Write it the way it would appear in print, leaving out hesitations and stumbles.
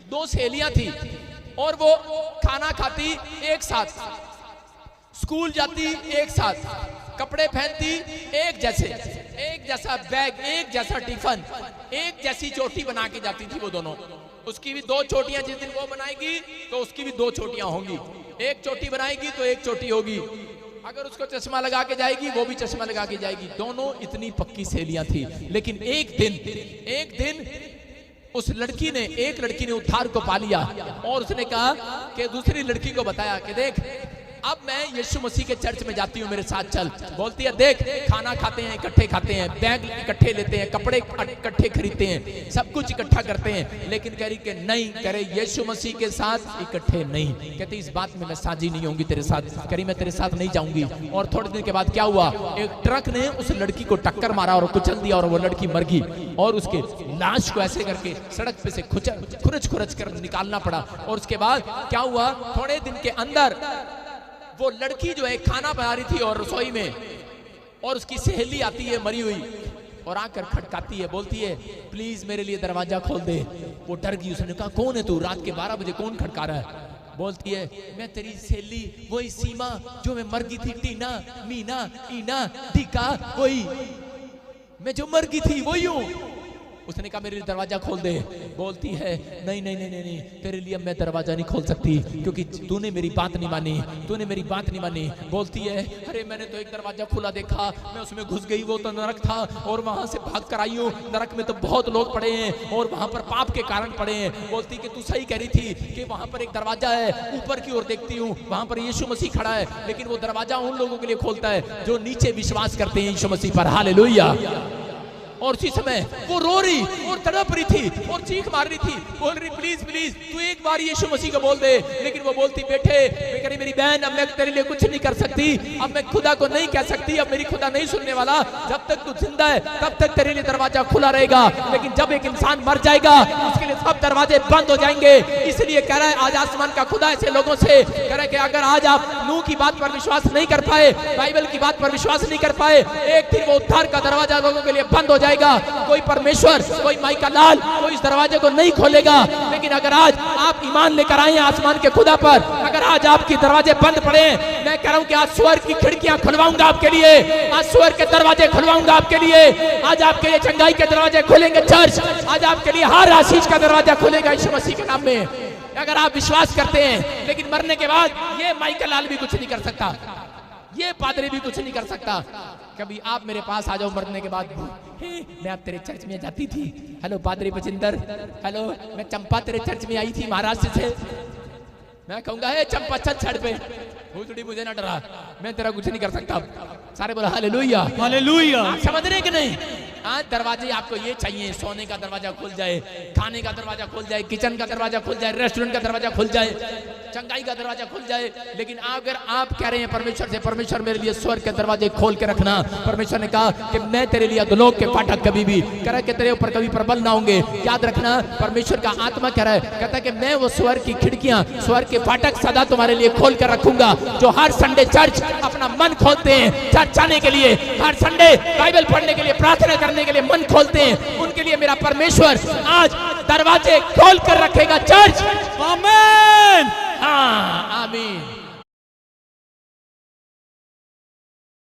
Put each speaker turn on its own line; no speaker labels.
दो सहेलियां थी और वो खाना खाती एक साथ, स्कूल जाती एक साथ, कपड़े पहनती एक जैसे, एक जैसा बैग, एक जैसा टिफिन, एक जैसी चोटी बना के जाती थी वो दोनों। उसकी भी दो चोटियां जिस दिन वो बनाएगी तो उसकी भी दो चोटियां होंगी, एक चोटी बनाएगी तो एक चोटी होगी। अगर उसको चश्मा लगा के जाएगी वो भी चश्मा लगा के जाएगी। दोनों इतनी पक्की सहेलियां थी। लेकिन एक दिन उस लड़की ने, एक लड़की ने उद्धार को पा लिया और उसने कहा कि दूसरी लड़की को बताया कि देख अब मैं यीशु मसीह के चर्च में जाती हूँ, मेरे साथ चल। बोलती है देख खाना खाते हैं, इकट्ठे खाते हैं, बैग इकट्ठे लेते हैं, कपड़े इकट्ठे खरीदते हैं, सब कुछ इकट्ठा करते हैं। लेकिन कह रही कि नहीं, करे यीशु मसीह के साथ इकट्ठे नहीं। कहती इस बात में मैं साझी नहीं होंगी तेरे साथ, करी मैं तेरे साथ नहीं जाऊंगी। और थोड़े दिन के बाद क्या हुआ, एक ट्रक ने उस लड़की को टक्कर मारा और कुचल दिया और वो लड़की मर गई और उसके लाश को ऐसे करके सड़क पे से खुरच कर निकालना पड़ा। और उसके बाद क्या हुआ, थोड़े दिन के अंदर वो लड़की जो है खाना बना रही थी और रसोई में, और उसकी सहेली आती है मरी हुई और आकर खटकाती है, बोलती है प्लीज मेरे लिए दरवाजा खोल दे। वो डर गई, उसने कहा कौन है तू, रात के 12 बजे कौन खटका रहा है। बोलती है मैं तेरी सहेली, वही सीमा जो मैं मर गई थी, टीना मीना ईना टीका, वही मैं जो मर गई थी वही हूँ। उसने कहा मेरे लिए दरवाजा खोल दे। बोलती है नहीं नहीं नहीं नहीं, तेरे लिए मैं दरवाजा नहीं खोल सकती क्योंकि तूने मेरी बात नहीं मानी, तूने मेरी बात नहीं मानी। बोलती है अरे मैंने तो एक दरवाजा खुला देखा, मैं उसमें घुस गई, वो तो नरक था और वहां से भाग कर आई हूँ। नरक में तो बहुत लोग पड़े हैं और वहां पर पाप के कारण पड़े हैं। बोलती कि तू सही कह रही थी कि वहां पर एक दरवाजा है, ऊपर की ओर देखती हूँ वहां पर यीशु मसीह खड़ा है, लेकिन वो दरवाजा उन लोगों के लिए खोलता है जो नीचे विश्वास करते हैं यीशु मसीह पर। हालेलुया। और उसी समय वो रो रही और तड़प रही थी और चीख मार रही थी, बोल रही प्लीज प्लीज तू एक बार यीशु मसीह को बोल दे। लेकिन वो बोलती बेटे, मैं कह रही मेरी बहन अब मैं तेरे लिए कुछ नहीं कर सकती, अब मैं खुदा को नहीं कह सकती, अब मेरी खुदा नहीं सुनने वाला। जब तक तू जिंदा है तब तक तेरे लिए दरवाजा खुला रहेगा, लेकिन जब एक इंसान मर जाएगा उसके लिए सब दरवाजे बंद हो जाएंगे। इसलिए कह रहा है आज आसमान का खुदा ऐसे लोगों से कह रहा है कि अगर आज आप नूह की बात पर विश्वास नहीं कर पाए, बाइबल की बात पर विश्वास नहीं कर पाए, एक दिन वो उद्धार का दरवाजा लोगों के लिए बंद हो जाएगा। कोई परमेश्वर, कोई माई का लाल, कोई इस दरवाजे को नहीं खोलेगा। लेकिन अगर आज आप ईमान लेकर आए हैं आसमान के खुदा पर, अगर आज आपके दरवाजे बंद पड़े हैं, मैं कह रहा हूं कि आज स्वर्ग की खिड़कियां खुलवाऊंगा आपके लिए, आज स्वर्ग के दरवाजे खुलवाऊंगा आपके लिए, आज आपके लिए चंगाई के दरवाजे खुलेंगे चर्च, आज आपके लिए हर आशीष का दरवाजा खुलेगा यीशु मसीह के नाम में, अगर आप विश्वास करते हैं। लेकिन मरने के बाद ये माई का लाल भी कुछ नहीं कर सकता, ये पादरी भी कुछ नहीं कर सकता। कभी आप मेरे पास आ जाओ मरने के बाद, मैं अब तेरे चर्च में जाती थी, हेलो पादरी बचिंदर, हेलो मैं चंपा तेरे चर्च में आई थी महाराष्ट्र से, मैं कहूंगा हे चंपा चल छड़ पे, भूतड़ी मुझे ना डरा, मैं तेरा कुछ नहीं कर सकता। सारे बोला हालेलुया हालेलुया। आप समझ रहे कि नहीं? आज दरवाजे आपको ये चाहिए, सोने का दरवाजा खुल जाए, खाने का दरवाजा खुल जाए, किचन का दरवाजा खुल जाए, रेस्टोरेंट का दरवाजा खुल जाए, चंगाई का दरवाजा खुल जाए। लेकिन अगर आप कह रहे हैं परमेश्वर से, परमेश्वर मेरे लिए स्वर्ग के दरवाजे खोल के रखना, परमेश्वर ने कहा कि मैं तेरे लिए अधोलोक के फाटक कभी भी कह रहा है कि तेरे ऊपर कभी प्रबल ना होंगे। याद रखना परमेश्वर का आत्मा कह रहा है, कहता है कि मैं वो स्वर्ग की खिड़कियां, स्वर्ग के फाटक सदा तुम्हारे लिए खोल कर रखूंगा। जो हर संडे चर्च अपना मन खोलते हैं चर्च आने के लिए, हर संडे बाइबल पढ़ने के लिए, प्रार्थना करने के लिए मन खोलते हैं, उनके लिए मेरा परमेश्वर आज दरवाजे खोल कर रखेगा चर्च। आमीन। हाँ आमीन।